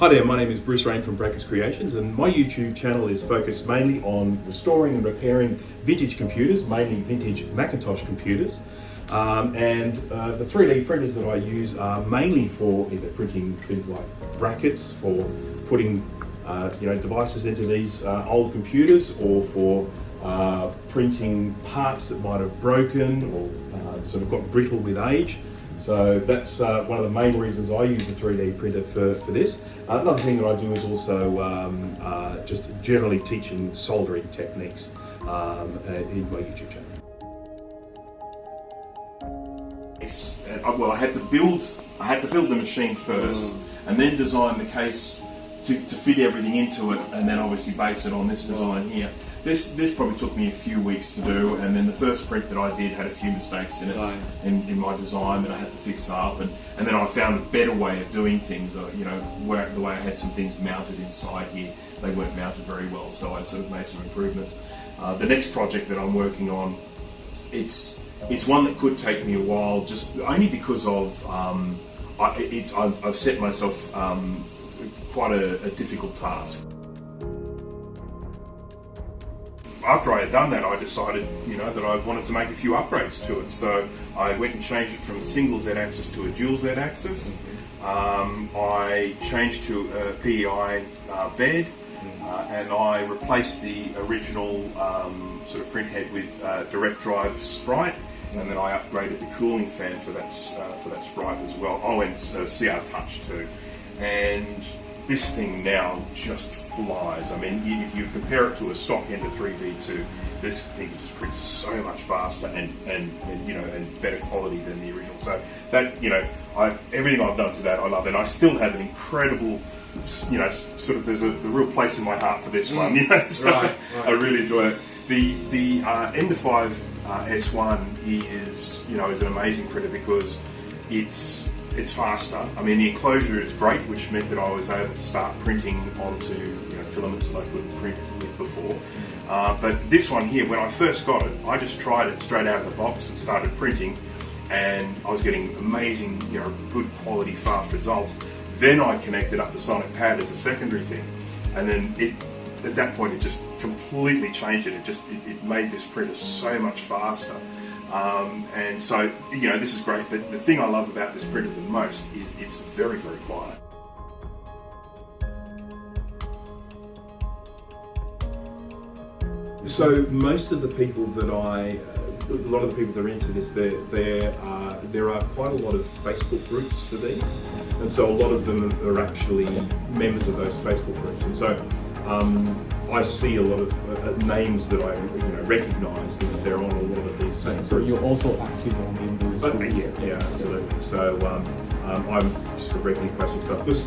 Hi there, my name is Bruce Rain from Branchus Creations, and my YouTube channel is focused mainly on restoring and repairing vintage computers, mainly vintage Macintosh computers. The 3D printers that I use are mainly for either printing things like brackets, for putting devices into these old computers, or for printing parts that might have broken or sort of got brittle with age. So that's one of the main reasons I use a 3D printer for this. Another thing that I do is also just generally teaching soldering techniques in my YouTube channel. Well, I had to build the machine first, and then design the case to fit everything into it, and then obviously base it on this design here. This probably took me a few weeks to do, and then the first print that I did had a few mistakes in it, in my design that I had to fix up, and then I found a better way of doing things. Where the way I had some things mounted inside here, they weren't mounted very well, so I sort of made some improvements. The next project that I'm working on, it's one that could take me a while, just only because of I've set myself quite a difficult task. After I had done that, I decided, that I wanted to make a few upgrades to it. So I went and changed it from a single Z-axis to a dual Z-axis. I changed to a PEI bed, and I replaced the original sort of print head with direct drive Sprite, and then I upgraded the cooling fan for that Sprite as well. Oh, and CR Touch too. And this thing now just flies. I mean, if you compare it to a stock Ender-3 V2, this thing just prints so much faster and better quality than the original. So that everything I've done to that I love, and I still have an incredible, sort of there's a real place in my heart for this one. So right. I really enjoy it. The Ender-5 S1 is an amazing printer because it's faster. I mean, the enclosure is great, which meant that I was able to start printing onto filaments that I couldn't print with before. But this one here, when I first got it, I just tried it straight out of the box and started printing, and I was getting amazing, good quality, fast results. Then I connected up the Sonic Pad as a secondary thing, and then at that point it just completely changed it. It made this printer so much faster. And so, this is great, but the thing I love about this printer the most is it's very, very quiet. So most of the people that a lot of the people that are into this, there are quite a lot of Facebook groups for these, and so a lot of them are actually members of those Facebook groups, and so I see a lot of names that I recognise because they're on a lot of these same groups. So you're also active on those groups? Yeah, absolutely. So I'm just regularly posting stuff because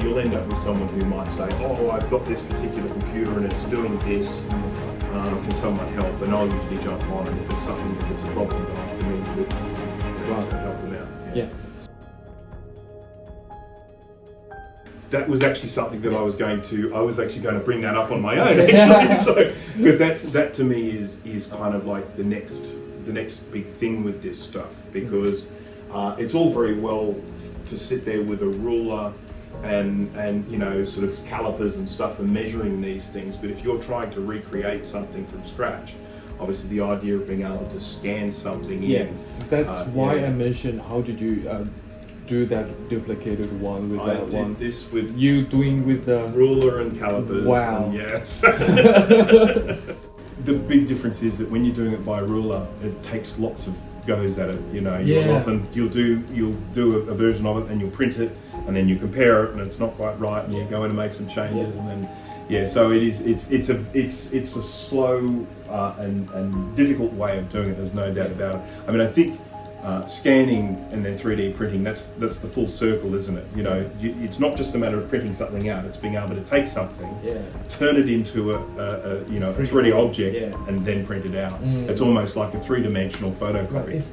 you'll end up with someone who might say, "Oh, I've got this particular computer and it's doing this. Can someone help?" And I'll usually jump on, and if it's a problem that I'm familiar with, help them out. Yeah. That was actually something that I was actually going to bring that up on my own, actually. So, because that to me is kind of like the next big thing with this stuff, because it's all very well to sit there with a ruler and sort of calipers and stuff and measuring these things, but if you're trying to recreate something from scratch, obviously the idea of being able to scan something that's why I mentioned how did you do that duplicated one with that one. I did this with you doing with the ruler and calipers. Wow. And yes. The big difference is that when you're doing it by ruler, it takes lots of goes at it. You'll do a version of it and you'll print it, and then you compare it and it's not quite right, and you go in and make some changes, and then so it's a slow and difficult way of doing it. There's no doubt about it. I mean, I think scanning and then 3D printing, that's the full circle, isn't it? It's not just a matter of printing something out, it's being able to take something, turn it into a 3D object, and then print it out. It's almost like a three-dimensional photocopy.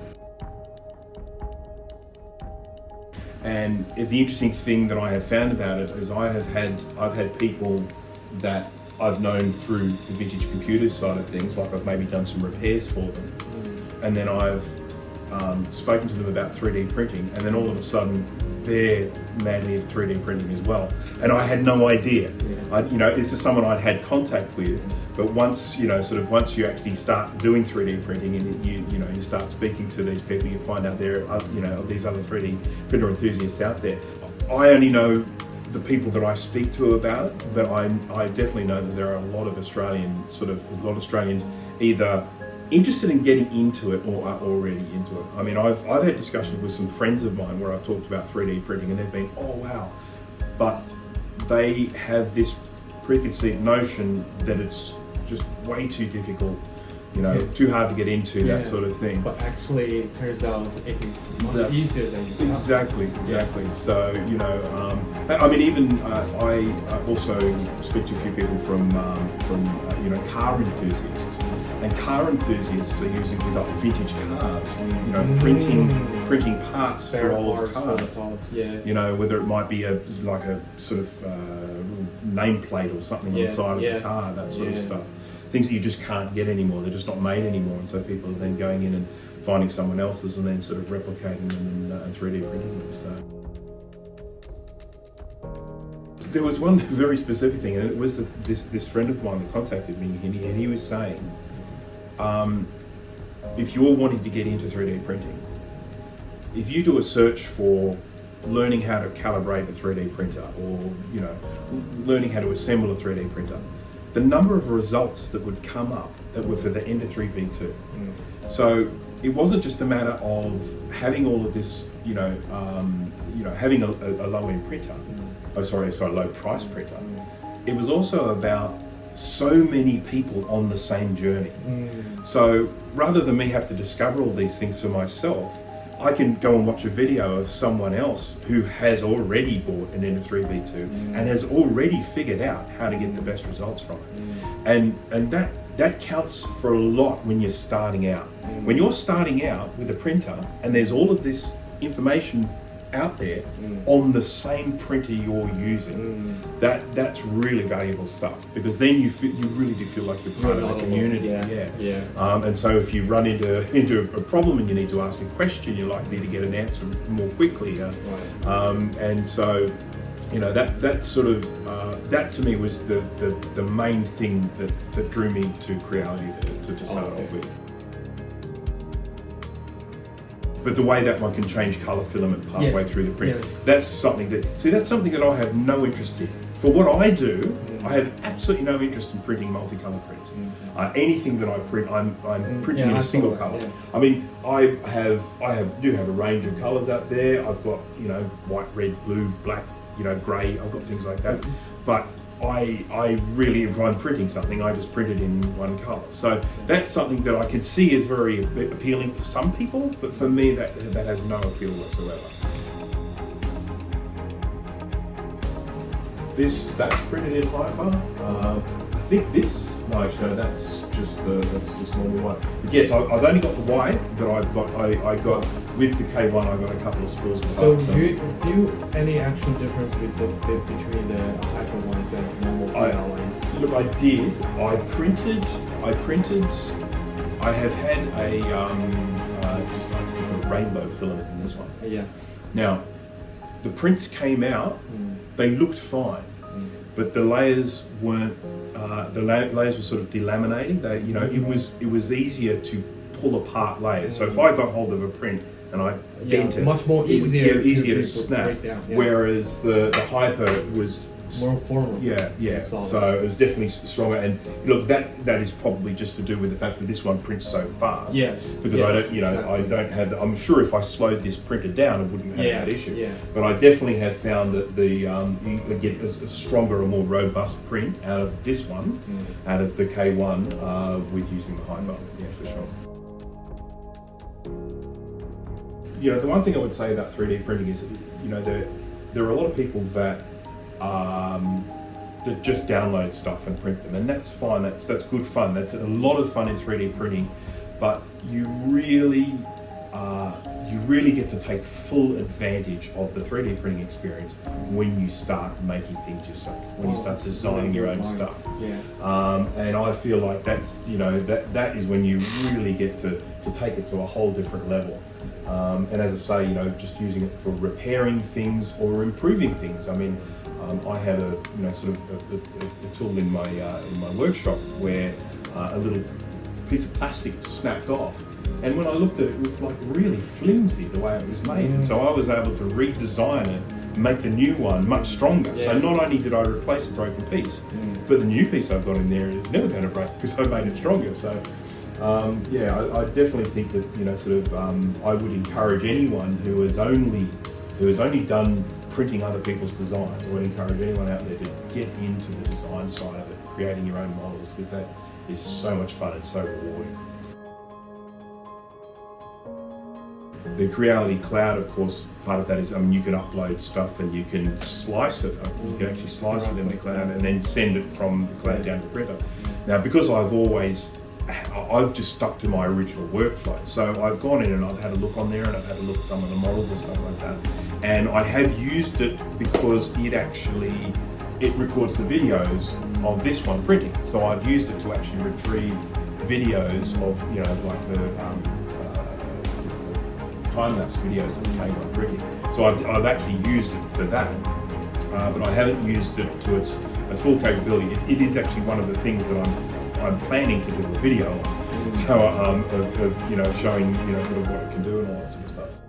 And the interesting thing that I have found about it is I've had people that I've known through the vintage computer side of things, like I've maybe done some repairs for them, and then I've spoken to them about 3D printing, and then all of a sudden they're madly into 3D printing as well. And I had no idea. This is someone I'd had contact with, but once you actually start doing 3D printing and you start speaking to these people, you find out there are these other 3D printer enthusiasts out there. I only know the people that I speak to about it, but I definitely know that there are a lot of Australians either interested in getting into it or are already into it. I mean, I've had discussions with some friends of mine where I've talked about 3D printing and they've been, oh wow, but they have this preconceived notion that it's just way too difficult, too hard to get into, that sort of thing. But actually, it turns out it is much easier than you thought. Exactly. So, I mean, even I also speak to a few people from car enthusiasts. And car enthusiasts are using with like vintage cars, printing parts for old cars. Whether it might be a sort of nameplate or something on the side of the car, that sort of stuff. Things that you just can't get anymore, they're just not made anymore, and so people are then going in and finding someone else's and then sort of replicating them and 3D printing them. So there was one very specific thing, and it was this friend of mine that contacted me, and he was saying, if you're wanting to get into 3D printing, if you do a search for learning how to calibrate a 3D printer or learning how to assemble a 3D printer, the number of results that would come up that were for the Ender-3 V2. So it wasn't just a matter of having all of this, having a low-end printer, low price printer. It was also about so many people on the same journey. So rather than me have to discover all these things for myself, I can go and watch a video of someone else who has already bought an Ender-3 V2 and has already figured out how to get the best results from it. And that counts for a lot when you're starting out. When you're starting out with a printer and there's all of this information out there on the same printer you're using, that's really valuable stuff, because then you really do feel like you're part of the community. And so if you run into a problem and you need to ask a question, you're likely to get an answer more quickly. And so that to me was the main thing that drew me to Creality to start off with. But the way that one can change colour filament partway through the print, that's something that I have no interest in. For what I do, I have absolutely no interest in printing multicolour prints. Anything that I print, I'm printing in a single colour. I mean, I do have a range of colours out there. I've got white, red, blue, black, grey. I've got things like that. But I really, if I'm printing something, I just print it in one colour. So that's something that I can see is very appealing for some people, but for me that has no appeal whatsoever. That's printed in Hyper. I think this, no, actually, that's just normal white. But yes, I've only got the white, but I got with the K1, I got a couple of spools. So do you feel any actual difference between the Hyper ones and normal PR ones? Look, I did. I printed. I have had a rainbow filament in this one. Now, the prints came out. They looked fine, but the layers weren't. The layers were sort of delaminating. They, it was easier to pull apart layers. So if I got hold of a print and I bent it, much more easier to snap. Whereas the Hyper was more formal. So it was definitely stronger. And look, that is probably just to do with the fact that this one prints so fast. Because I don't, I don't have. I'm sure if I slowed this printer down, I wouldn't have that issue. But I definitely have found that you get a stronger or more robust print out of this one, out of the K1, with using the Hyper. For sure. The one thing I would say about 3D printing is, there are a lot of people that just download stuff and print them, and that's fine. That's good fun. That's a lot of fun in 3D printing, but you really you really get to take full advantage of the 3D printing experience when you start making things yourself, when you start designing your own stuff. Yeah. And I feel like that's, that is when you really get to take it to a whole different level. And as I say, just using it for repairing things or improving things. I mean, I had a tool in my workshop where a little piece of plastic snapped off, and when I looked at it, it was like really flimsy the way it was made. And so I was able to redesign it, make the new one much stronger. So not only did I replace a broken piece, but the new piece I've got in there is never going to break because I made it stronger. So I definitely think that I would encourage anyone who has only done printing other people's designs. I would encourage anyone out there to get into the design side of it, creating your own models, because that is so much fun and so rewarding. The Creality Cloud, of course, part of that is, you can upload stuff and you can slice it. You can actually slice it in the cloud and then send it from the cloud down to the printer. Now, because I've just stuck to my original workflow. So I've gone in and I've had a look on there, and I've had a look at some of the models and stuff like that. And I have used it because it records the videos of this one printing. So I've used it to actually retrieve videos of, like the time-lapse videos of the table printing. So I've actually used it for that, but I haven't used it to its full capability. It is actually one of the things that I'm planning to do a video on. So of showing sort of what it can do and all that sort of stuff.